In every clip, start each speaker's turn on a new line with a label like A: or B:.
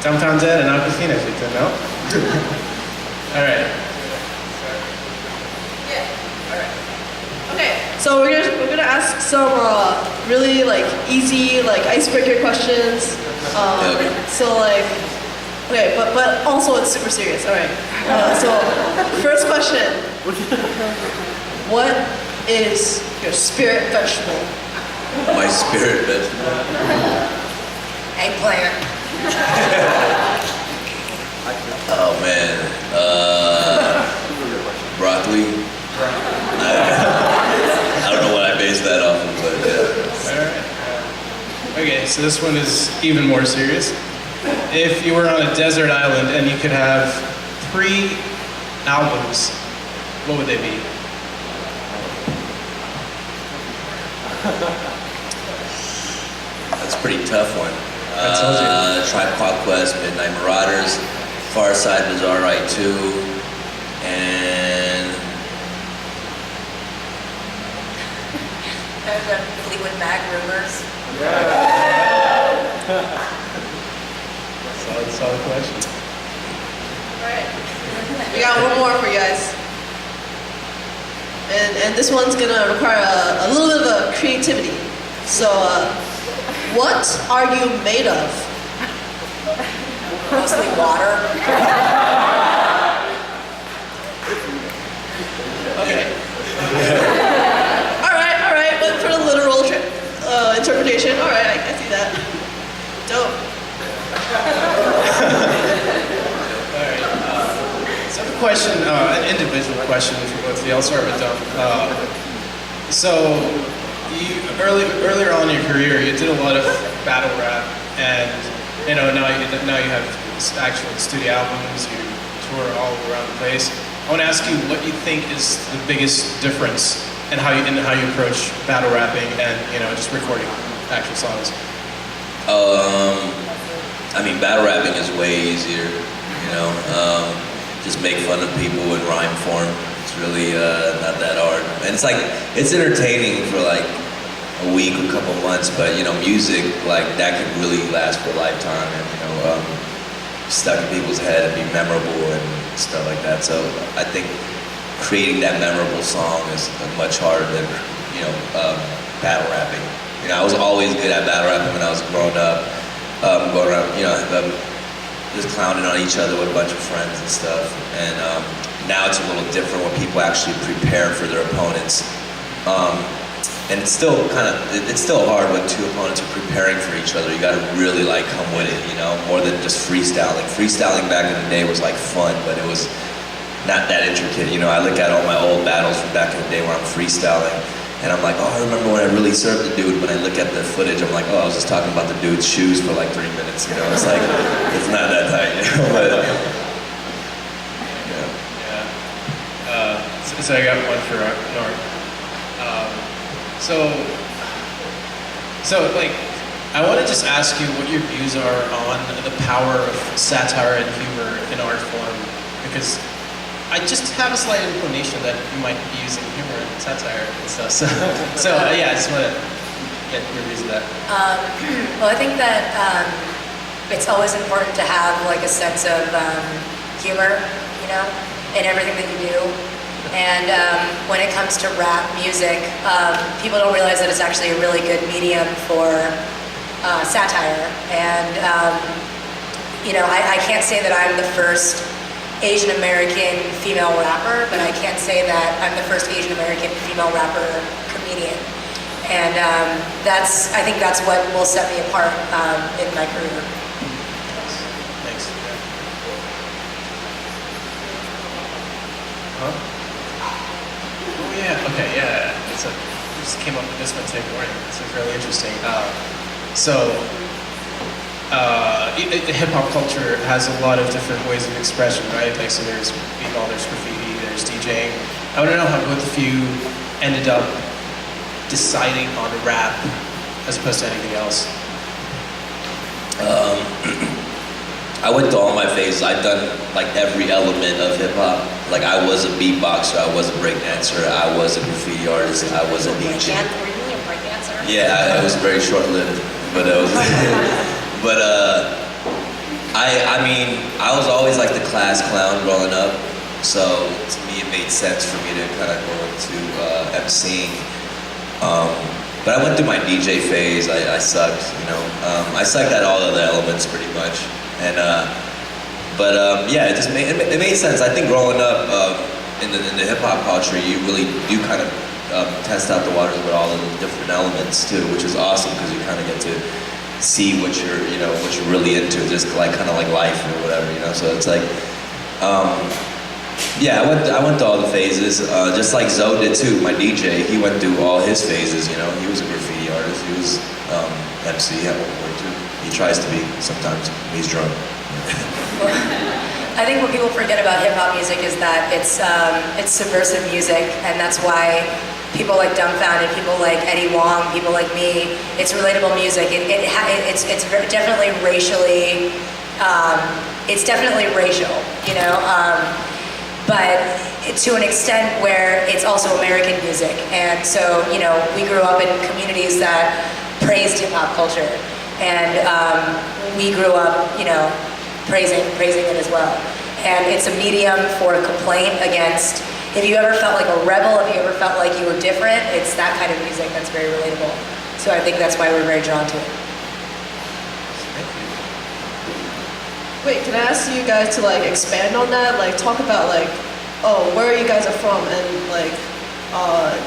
A: Dumbfoundead and Awkwafina, if you didn't know. All right.
B: Yeah. All right. Okay. So we're gonna ask some really like easy like icebreaker questions. So like, okay, but also it's super serious. All right. So first question: what is your spirit vegetable?
C: My spirit vegetable.
B: Eggplant.
C: Oh man, broccoli. I don't know what I based that off of, but yeah.
A: All right. Okay, so this one is even more serious. If you were on a desert island and you could have 3 albums, what would they be?
C: That's a pretty tough one.
A: I told you.
C: Tribe Called Quest, Midnight Marauders, Far Side was alright too, and
D: There's a Fleetwood Mac Rumors.
A: Solid question.
B: Alright. We got one more for you guys. And this one's gonna require a little bit of creativity. So, what are you made of?
D: Mostly water.
B: Okay. Alright, but for the literal interpretation, alright, I see that. Dope.
A: Alright. Second question, an individual question for both of you. I'll start with Dumb. So, earlier on in your career, you did a lot of battle rap, and now you have actual studio albums. You tour all around the place. I want to ask you what you think is the biggest difference in how you approach battle rapping and just recording actual songs.
C: I mean, battle rapping is way easier. Just make fun of people in rhyme form. It's really not that hard, and it's entertaining for like a week, a couple months, but music like that can really last for a lifetime, and stuck in people's head and be memorable and stuff like that. So I think creating that memorable song is much harder than battle rapping. I was always good at battle rapping when I was growing up, going around, just clowning on each other with a bunch of friends and stuff. And now it's a little different when people actually prepare for their opponents. And it's still hard when 2 opponents are preparing for each other. You got to really come with it, more than just freestyling. Freestyling back in the day was fun, but it was not that intricate. I look at all my old battles from back in the day where I'm freestyling, and I'm like, oh, I remember when I really served the dude. When I look at the footage, I'm like, oh, I was just talking about the dude's shoes for 3 minutes. It's it's not that tight, but.
A: So I got one for North. I want to just ask you what your views are on the power of satire and humor in art form, because I just have a slight inclination that you might be using humor and satire and stuff. So yeah, I just want to get your views of that.
D: Well, I think that it's always important to have a sense of humor, in everything that you do. And when it comes to rap music, people don't realize that it's actually a really good medium for satire. And I can't say that I'm the first Asian American female rapper, but I can say that I'm the first Asian American female rapper comedian. And I think that's what will set me apart in my career.
A: Thanks. Huh? Oh yeah, okay, yeah. We just came up with this one today morning. This is really interesting. Hip-hop culture has a lot of different ways of expression, right? So there's b-ball, there's graffiti, there's DJing. I want to know how both of you ended up deciding on rap as opposed to anything else.
C: I went through all my phases. I've done every element of hip hop. I was a beatboxer, I was a breakdancer, I was a graffiti artist, I was a DJ.
D: Were you a breakdancer?
C: Yeah, it was very short-lived, but I mean, I was always like the class clown growing up, so to me it made sense for me to kind of go into emceeing. But I went through my DJ phase. I sucked, you know. I sucked at all of the elements pretty much, and yeah, it just it made sense. I think growing up in the hip hop culture, you really do kind of test out the waters with all of the different elements too, which is awesome because you kind of get to see what you're really into, just like kind of like life or whatever, you know. So it's like, yeah, I went through all the phases, just like Zoe did too. My DJ, he went through all his phases, you know. He was a graffiti artist. He was MC at one point too. He tries to be sometimes when he's drunk.
D: I think what people forget about hip hop music is that it's subversive music, and that's why people like Dumbfoundead, people like Eddie Wong, people like me, it's relatable music. It's definitely racially, it's definitely racial, you know, but to an extent where it's also American music. And so, you know, we grew up in communities that praised hip hop culture, and we grew up, you know, praising it as well. And it's a medium for complaint against, if you ever felt like a rebel, if you ever felt like you were different, it's that kind of music that's very relatable. So I think that's why we're very drawn to it.
B: Wait, can I ask you guys to like expand on that? Like talk about like, oh, where you guys are from, and like,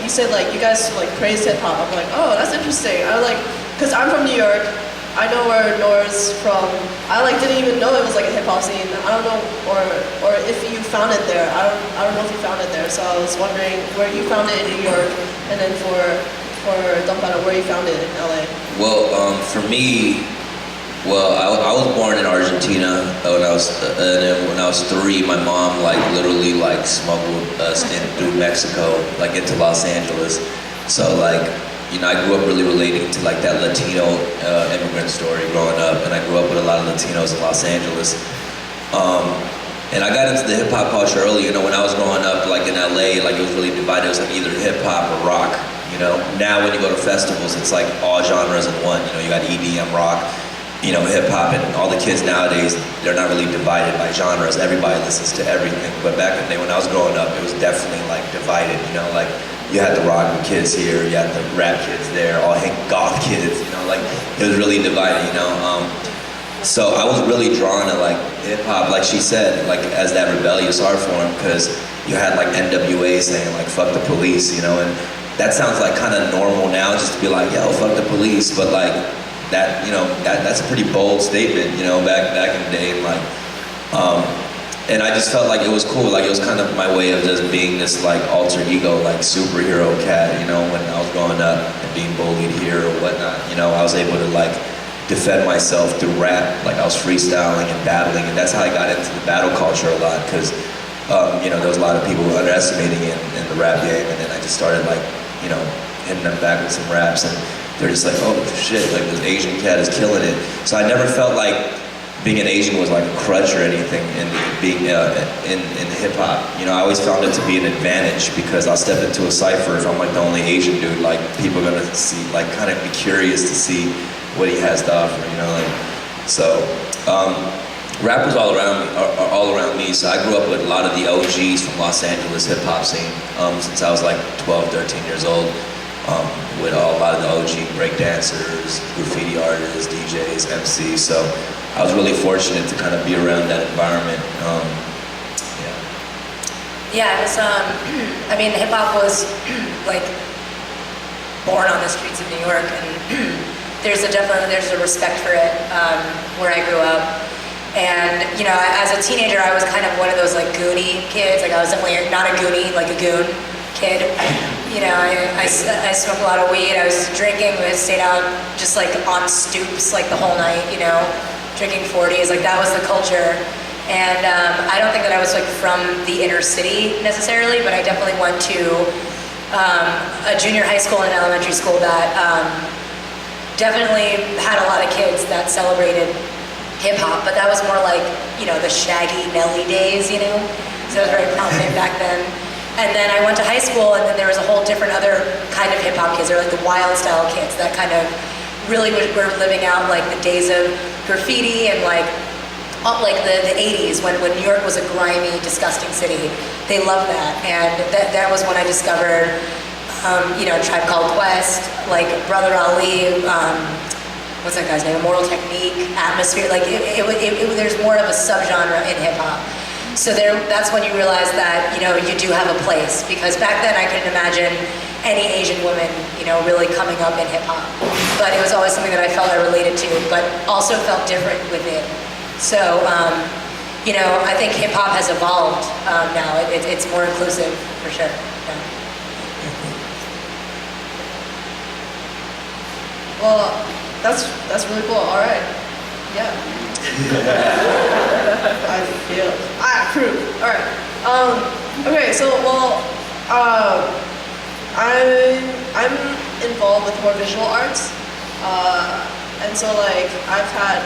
B: you said like you guys like praise hip hop. I'm like, oh, that's interesting. I like, cause I'm from New York. I know where Nora's from. I like didn't even know it was like a hip hop scene. I don't know, or if you found it there. I don't know if you found it there. So I was wondering where you found it in New York, and then for Dumbfoundead, where you found it in LA.
C: Well, for me, I was born in Argentina when I was, and then when I was 3, my mom like literally like smuggled us in through Mexico, like into Los Angeles. So like, you know, I grew up really relating to like that Latino immigrant story growing up, and I grew up with a lot of Latinos in Los Angeles. And I got into the hip hop culture early. You know, when I was growing up, like in LA, like it was really divided. It was like either hip hop or rock. You know, now when you go to festivals, it's like all genres in one. You know, you got EDM, rock, you know, hip hop, and all the kids nowadays, they're not really divided by genres. Everybody listens to everything. But back in the day when I was growing up, it was definitely like divided. You know, like you had the rock kids here, you had the rap kids there, all goth kids. You know, like it was really divided. You know. So I was really drawn to like hip hop, like she said, like as that rebellious art form, because you had like NWA saying like "fuck the police," you know, and that sounds like kind of normal now, just to be like, "Yo, fuck the police," but like that, you know, that's a pretty bold statement, you know, back in the day, and like, and I just felt like it was cool, like it was kind of my way of just being this like alter ego, like superhero cat, you know, when I was growing up and being bullied here or whatnot, you know, I was able to like defend myself through rap, like I was freestyling and battling, and that's how I got into the battle culture a lot, because you know, there was a lot of people underestimating it in the rap game, and then I just started like, you know, hitting them back with some raps, and they're just like, oh shit, like this Asian cat is killing it. So I never felt like being an Asian was like a crutch or anything in being in hip hop. You know, I always found it to be an advantage, because I'll step into a cypher if I'm like the only Asian dude, like people are gonna see, like kind of be curious to see what he has to offer, you know, like, so rap was all around me, so I grew up with a lot of the OGs from Los Angeles hip hop scene, since I was like 12, 13 years old, with a lot of the OG breakdancers, graffiti artists, DJs, MCs, so I was really fortunate to kind of be around that environment,
D: Yeah, it was, I mean, hip hop was like born on the streets of New York, and there's a respect for it where I grew up. And, you know, as a teenager, I was kind of one of those like Goonie kids. Like I was definitely not a Goonie, like a goon kid. You know, I smoked a lot of weed. I was drinking. I stayed out just like on stoops like the whole night, you know, drinking 40s. Like that was the culture. And I don't think that I was like from the inner city necessarily, but I definitely went to a junior high school and elementary school that definitely had a lot of kids that celebrated hip hop, but that was more like, you know, the Shaggy Nelly days, you know? So it was very prominent back then. And then I went to high school, and then there was a whole different other kind of hip hop kids. They were like the wild style kids that kind of really were living out like the days of graffiti and like like the 80s when New York was a grimy, disgusting city. They loved that, and that was when I discovered, Tribe Called Quest, like Brother Ali, what's that guy's name? Immortal Technique, Atmosphere. Like there's more of a subgenre in hip hop. So that's when you realize that you do have a place, because back then I couldn't imagine any Asian woman really coming up in hip hop. But it was always something that I felt I related to, but also felt different within. So I think hip hop has evolved now. It's more inclusive for sure. Yeah.
B: Well, that's really cool. All right. Yeah. I approve. All right. Okay. So I'm involved with more visual arts, and so I've had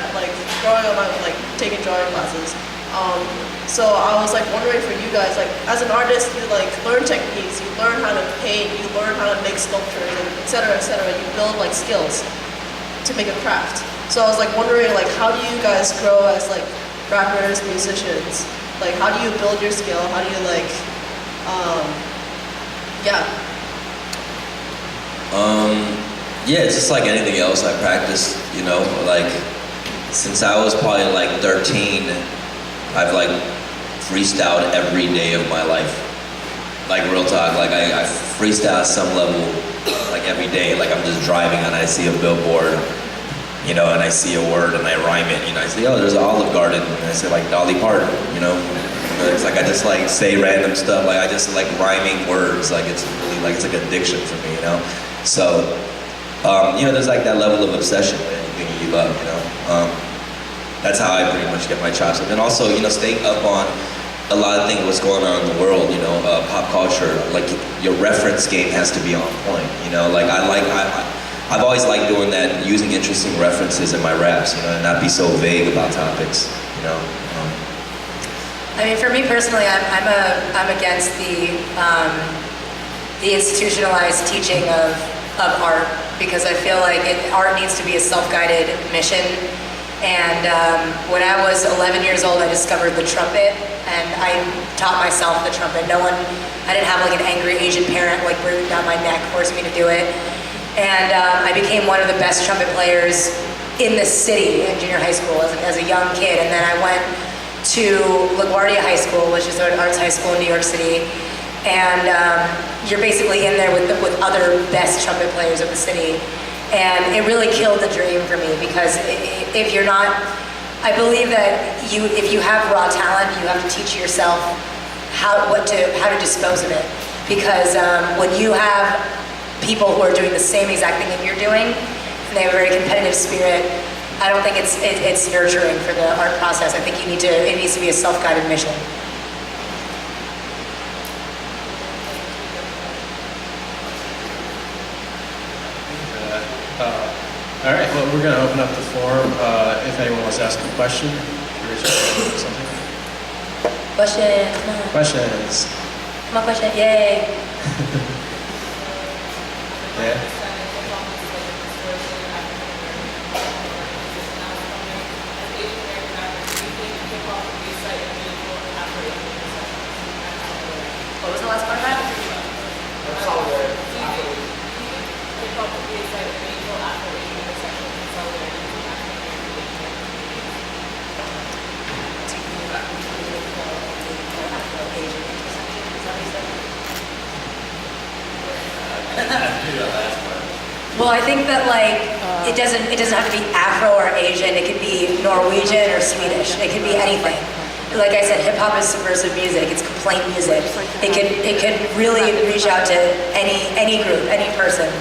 B: growing up, I've taken drawing classes. So I was wondering for you guys, as an artist, you learn techniques, you learn how to paint, you learn how to make sculptures, and et cetera, et cetera. You build skills to make a craft. So I was wondering how do you guys grow as rappers, musicians? How do you build your skill? How do you
C: Yeah, it's just like anything else. I practice, since I was probably 13, I've freestyled every day of my life. Real talk, I freestyle at some level, every day. I'm just driving and I see a billboard, and I see a word and I rhyme it. I say, oh, there's an Olive Garden, and I say Dolly Parton, It's I just say random stuff. I just rhyming words. It's really it's addiction for me, So, there's that level of obsession with anything you love, That's how I pretty much get my chops. And then also, staying up on a lot of things, what's going on in the world, pop culture. Your reference game has to be on point, I've always liked doing that, using interesting references in my raps, and not be so vague about topics,
D: I mean, for me personally, I'm against the institutionalized teaching of art, because I feel art needs to be a self-guided mission. And when I was 11 years old, I discovered the trumpet, and I taught myself the trumpet. I didn't have an angry Asian parent breathing down my neck, forcing me to do it. And I became one of the best trumpet players in the city in junior high school as a young kid. And then I went to LaGuardia High School, which is an arts high school in New York City. And you're basically in there with other best trumpet players of the city. And it really killed the dream for me, because if you're not, I believe that if you have raw talent, you have to teach yourself how to dispose of it. Because when you have people who are doing the same exact thing that you're doing, and they have a very competitive spirit, I don't think it's nurturing for the art process. I think it needs to be a self-guided mission.
A: All right, well, we're going to open up the forum. If anyone wants to ask a question, something.
D: Questions, come on.
A: Questions.
D: Come on, question, yay.
A: Yeah.
D: What was the last part of that? Well, I think that it doesn't have to be Afro or Asian. It could be Norwegian or Swedish. It could be anything. Like I said, hip hop is subversive music. It's complaint music. It could really reach out to any group, any person.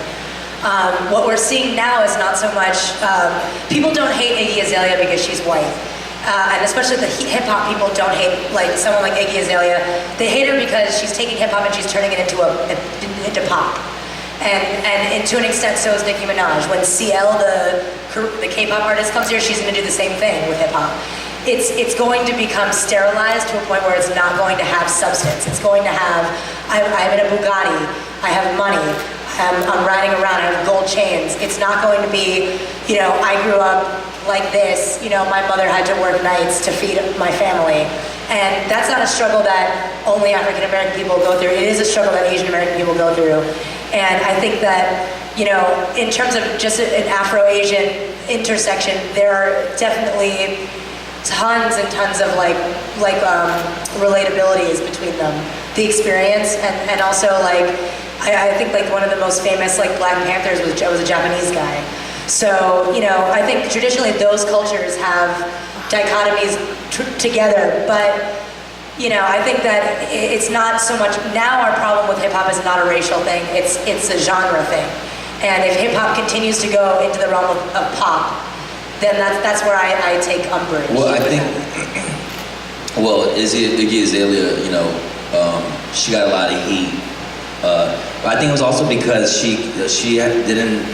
D: What we're seeing now is not so much people don't hate Iggy Azalea because she's white. And especially the hip hop people don't hate someone like Iggy Azalea. They hate her because she's taking hip hop and she's turning it into pop. And to an extent, so is Nicki Minaj. When CL, the K-pop artist, comes here, she's going to do the same thing with hip hop. It's going to become sterilized to a point where it's not going to have substance. It's going to have, I'm in a Bugatti, I have money, I'm riding around, I have gold chains. It's not going to be, I grew up like this, you know, my mother had to work nights to feed my family. And that's not a struggle that only African American people go through. It is a struggle that Asian American people go through. And I think that, you know, in terms of just an Afro-Asian intersection, there are definitely tons and tons of relatabilities between them. The experience and also I think like one of the most famous like Black Panthers was a Japanese guy. So, you know, I think traditionally those cultures have dichotomies together, but, you know, I think that it's not so much, now our problem with hip hop is not a racial thing, it's a genre thing. And if hip hop continues to go into the realm of pop, then that's where I take umbrage.
C: Well, I think, Iggy Azalea, you know, she got a lot of heat. I think it was also because she didn't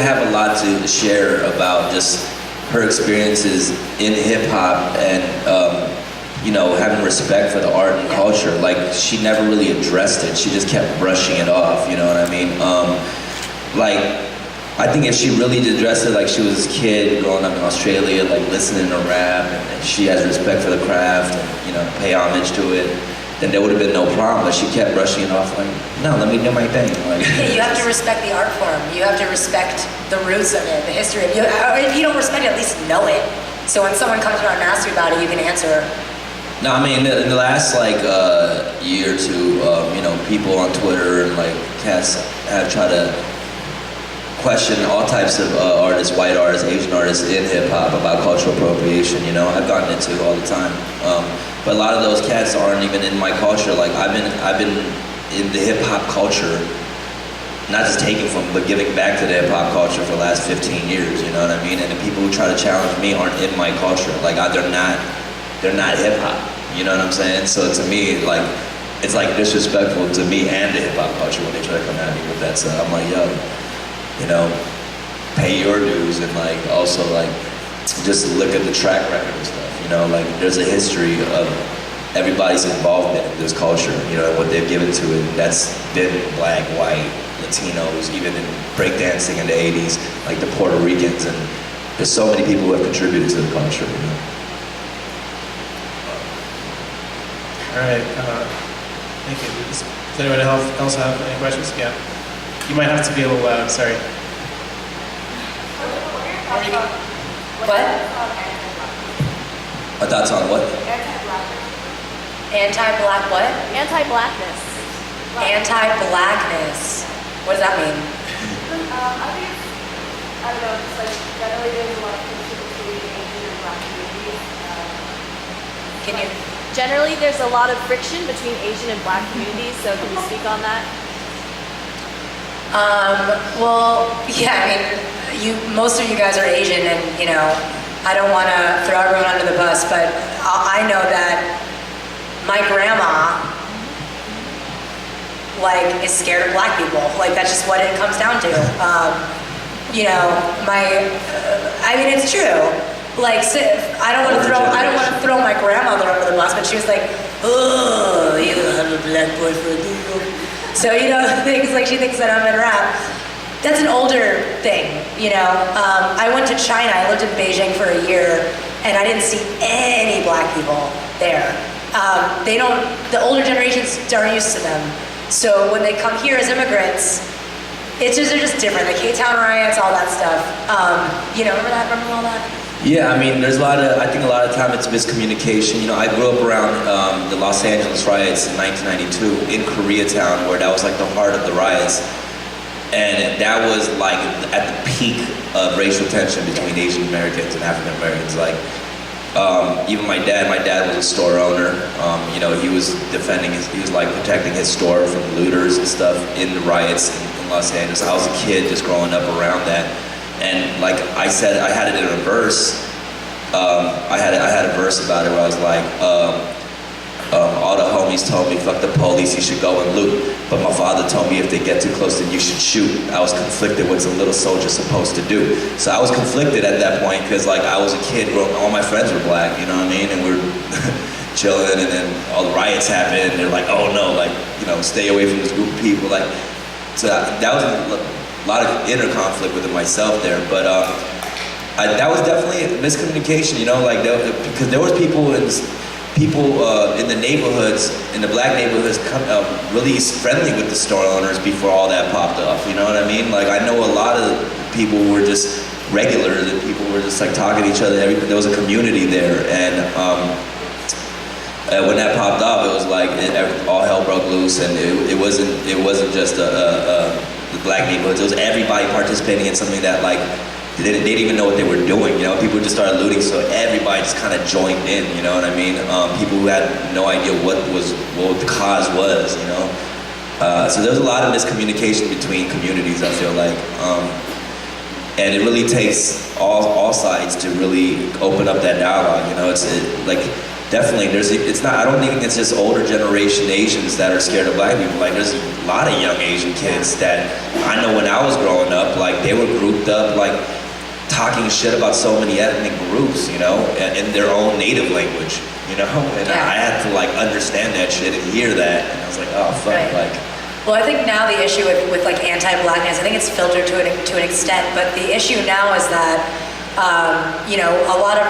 C: have a lot to share about just her experiences in hip hop and you know, having respect for the art and culture. Like, she never really addressed it. She just kept brushing it off. You know what I mean? I think if she really addressed it, like she was this kid growing up in Australia, like listening to rap, and she has respect for the craft, and you know, pay homage to it, then there would have been no problem. But she kept brushing it off, like, no, let me do my thing. Like,
D: yeah, you have to respect the art form. You have to respect the roots of it, the history of it. If you don't respect it, at least know it. So when someone comes around and asks you about it, you can answer.
C: No, I mean, in the last year or two, you know, people on Twitter and like cats have tried to question all types of artists, white artists, Asian artists in hip hop about cultural appropriation. You know, I've gotten into it all the time. But a lot of those cats aren't even in my culture. Like, I've been in the hip hop culture, not just taking from, but giving back to the hip hop culture for the last 15 years. You know what I mean? And the people who try to challenge me aren't in my culture. Like, they're not hip hop. You know what I'm saying? So to me, like, it's like disrespectful to me and the hip hop culture when they try to come at me with that stuff. I'm like, yo, you know, pay your dues, and like also like just look at the track record and stuff. You know, like there's a history of everybody's involvement in this culture. You know, what they've given to it. That's been Black, white, Latinos, even in breakdancing in the '80s, like the Puerto Ricans, and there's so many people who have contributed to the culture. You know?
A: All right, thank you. Does anyone else have any questions? Yeah. You might have to be a little loud, sorry.
D: What?
C: My thoughts on what?
D: Anti-black what?
E: Anti-blackness.
D: Anti-blackness. What does that mean?
E: I think I don't know, just like generally there's a lot of friction between Asian and Black communities.
D: Can you?
E: Generally there's a lot of friction between Asian and Black communities, so can you speak on that?
D: Well, yeah, I mean, most of you guys are Asian, and you know, I don't want to throw everyone under the bus, but I know that my grandma, like, is scared of Black people. Like, that's just what it comes down to. You know, I mean, it's true. Like, I don't want to throw my grandmother under the bus, but she was like, oh, you have a Black boyfriend, do you? So, you know, things like she thinks that I'm in rap. That's an older thing, you know. I went to China, I lived in Beijing for a year, and I didn't see any Black people there. The older generations aren't used to them. So when they come here as immigrants, they're just different. The K-Town riots, all that stuff. You know, remember all that?
C: Yeah, I mean, I think a lot of time it's miscommunication. You know, I grew up around the Los Angeles riots in 1992 in Koreatown, where that was like the heart of the riots. And that was like at the peak of racial tension between Asian Americans and African Americans. Like, even my dad was a store owner. You know, he was protecting his store from looters and stuff in the riots in Los Angeles. I was a kid just growing up around that. And like I said, I had it in a verse. I had a verse about it where I was like, all the homies told me, fuck the police, you should go and loot. But my father told me if they get too close, then you should shoot. I was conflicted, what's a little soldier supposed to do? So I was conflicted at that point, because like I was a kid, all my friends were Black, you know what I mean? And we were chilling, and then all the riots happened, and they're like, oh no, like, you know, stay away from this group of people. Like, so that was a lot of inner conflict within myself there. But that was definitely a miscommunication, you know, like because there was people in the neighborhoods, in the black neighborhoods, really friendly with the store owners before all that popped up. You know what I mean? Like I know a lot of people were just regular, that people were just like talking to each other. There was a community there, and when that popped up, it was like all hell broke loose, and it wasn't just the black neighborhoods. It was everybody participating in something that like. They didn't even know what they were doing, you know. People just started looting, so everybody just kind of joined in, you know what I mean? People who had no idea what the cause was, you know. So there was a lot of miscommunication between communities, I feel like, and it really takes all sides to really open up that dialogue, you know. Like definitely, it's not. I don't think it's just older generation Asians that are scared of black people. Like there's a lot of young Asian kids that I know when I was growing up, like they were grouped up, like. Talking shit about so many ethnic groups, you know, in their own native language, you know, and I had to like understand that shit and hear that, and I was like, oh fuck,
D: Right.
C: like.
D: Well, I think now the issue with like anti-blackness, I think it's filtered to an extent, but the issue now is that, you know, a lot of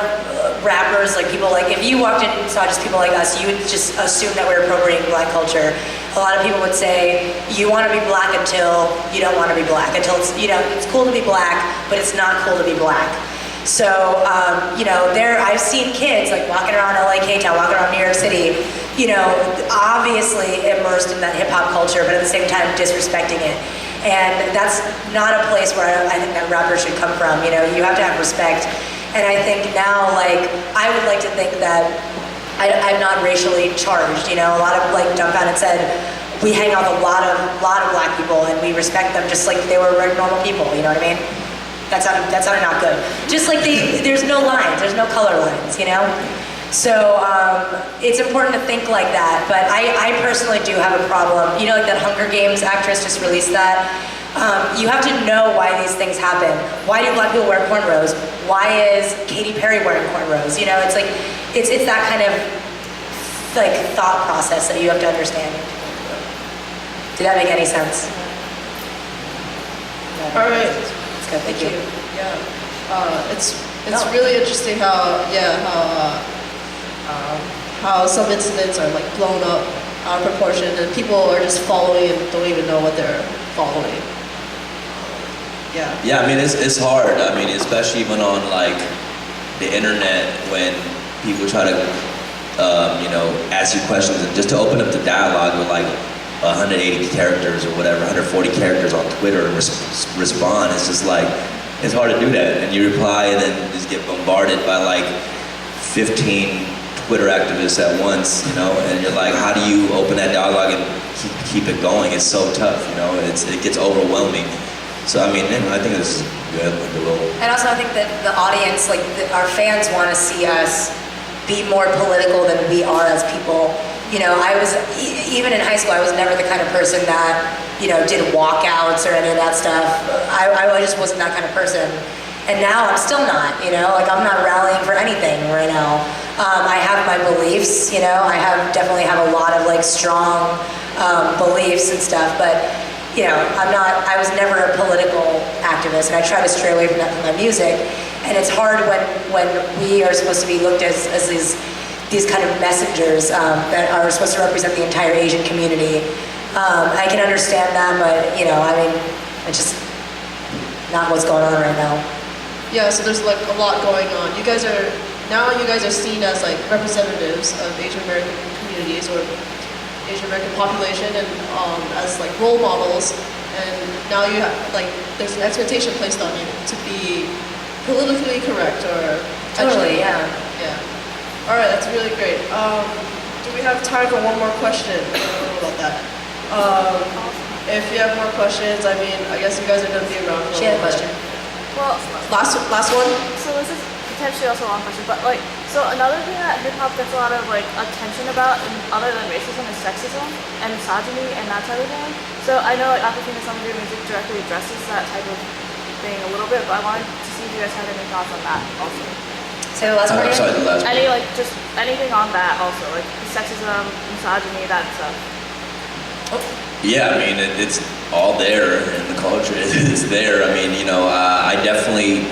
D: rappers, like people like, if you walked in and saw just people like us, you would just assume that we're appropriating black culture. A lot of people would say, you want to be black until you don't want to be black, until it's, you know, it's cool to be black, but it's not cool to be black. So, you know, I've seen kids like walking around LA, K-Town, walking around New York City, you know, obviously immersed in that hip hop culture, but at the same time disrespecting it. And that's not a place where I think that rappers should come from, you know, you have to have respect. And I think now, like, I would like to think that I'm not racially charged, you know. A lot of, like Dumbfoundead said, we hang out with a lot of black people, and we respect them just like they were normal people. You know what I mean? That sounded not good. Just like there's no lines, there's no color lines, you know. So it's important to think like that. But I personally do have a problem. You know, like that Hunger Games actress just released that. You have to know why these things happen. Why do black people wear cornrows? Why is Katy Perry wearing cornrows? You know, it's like. It's that kind of like thought process that you have to understand. Did that make any sense?
B: All right.
D: That's good. Thank you.
B: Yeah. It's really interesting how some incidents are like blown up out of proportion, and people are just following and don't even know what they're following. Yeah.
C: Yeah, I mean it's hard. I mean, especially even on like the internet when people try to, you know, ask you questions, and just to open up the dialogue with like 180 characters or whatever, 140 characters on Twitter and respond, it's just like, it's hard to do that. And you reply and then just get bombarded by like 15 Twitter activists at once, you know, and you're like, how do you open that dialogue and keep it going? It's so tough, you know, it gets overwhelming. So I mean, I think this is good.
D: And also I think that the audience, like our fans want to see us be more political than we are as people. You know, I was, even in high school, I was never the kind of person that, you know, did walkouts or any of that stuff. I just wasn't that kind of person. And now I'm still not, you know, like I'm not rallying for anything right now. I have my beliefs, you know, I definitely have a lot of like strong beliefs and stuff, but you know, I was never a political activist, and I try to stray away from that from my music. And it's hard when we are supposed to be looked at as these kind of messengers that are supposed to represent the entire Asian community. I can understand that, but you know, I mean, it's just not what's going on right now.
B: Yeah, so there's like a lot going on. You guys are seen as like representatives of Asian American communities or Asian American population, and as like role models, and now you have like there's an expectation placed on you to be politically correct or
D: Totally, yeah.
B: All right, that's really great. Do we have time for one more question? I don't know about that. If you have more questions, I mean, I guess you guys are gonna be around for
D: She had a question.
E: Well,
B: Last one.
E: so this is potentially also a long question, but like, so another thing that hip hop gets a lot of like attention about, and other than racism, is sexism and misogyny and that type of thing. So I know like Awkwafina, some of your music directly addresses that type of thing a little bit, but I wanted to see if you guys had any thoughts on that also.
D: Say the last part
C: I'm
D: again?
C: sorry, the last
E: Any like just anything on that also, like sexism, misogyny, that stuff.
C: Yeah, I mean, it's all there in the culture. It's there. I mean, you know, I definitely,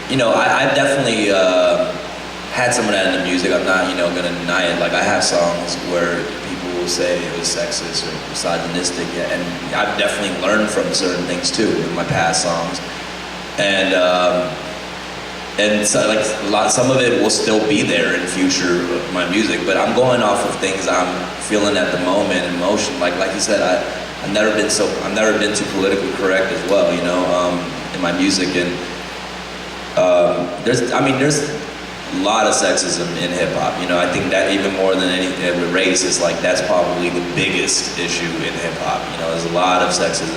C: you know, I've definitely had some of that in the music. I'm not, you know, gonna deny it. Like I have songs where people will say it was sexist or misogynistic, and I've definitely learned from certain things too in my past songs. And so, like some of it will still be there in future of my music, but I'm going off of things I'm feeling at the moment, emotion. Like you said, I've never been too politically correct as well, you know, in my music. And there's a lot of sexism in hip hop. You know, I think that even more than anything with race is like that's probably the biggest issue in hip hop. You know, there's a lot of sexism.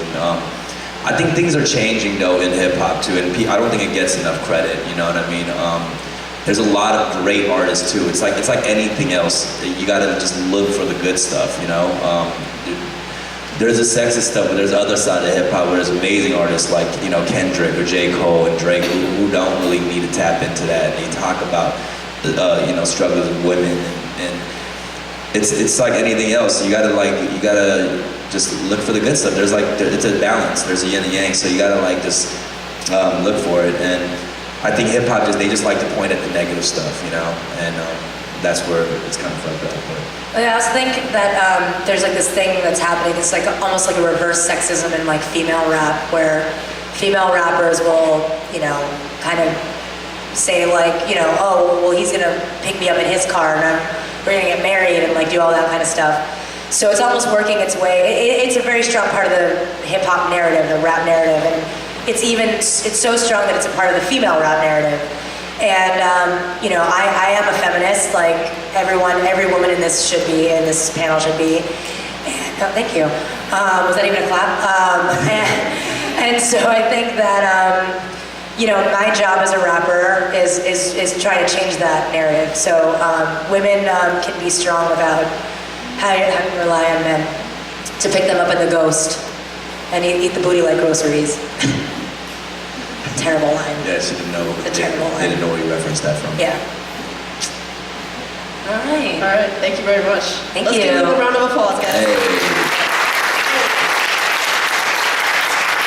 C: I think things are changing though in hip hop too, and I don't think it gets enough credit. You know what I mean? There's a lot of great artists too. It's like anything else. You gotta just look for the good stuff. You know, there's the sexist stuff, but there's the other side of hip hop where there's amazing artists like, you know, Kendrick or J. Cole and Drake who don't really need to tap into that. They talk about you know, struggles of women, and it's like anything else. You gotta just look for the good stuff. It's a balance. There's a yin and yang, so you gotta like just look for it. And I think hip hop they just like to point at the negative stuff, you know, and that's where it's kind of fucked up. But.
D: I also think that there's like this thing that's happening. It's like almost like a reverse sexism in like female rap, where female rappers will, you know, kind of say like, you know, oh, well, he's gonna pick me up in his car and we're gonna get married and like do all that kind of stuff. So it's almost working its way. It's a very strong part of the hip hop narrative, the rap narrative, and it's so strong that it's a part of the female rap narrative. And you know, I am a feminist, like every woman in this should be, in this panel should be. And, oh, thank you. Was that even a clap? And so I think that you know, my job as a rapper is trying to change that narrative. So women can be strong without having to rely on men to pick them up in the ghost and eat the booty like groceries. Terrible line.
C: Yeah, she didn't know.
D: It's a terrible line.
C: They didn't know where you referenced that from.
D: Yeah. All right.
B: All right, thank you very much.
D: Thank
B: Let's
D: you.
B: give them a round of applause, guys.
C: Hey.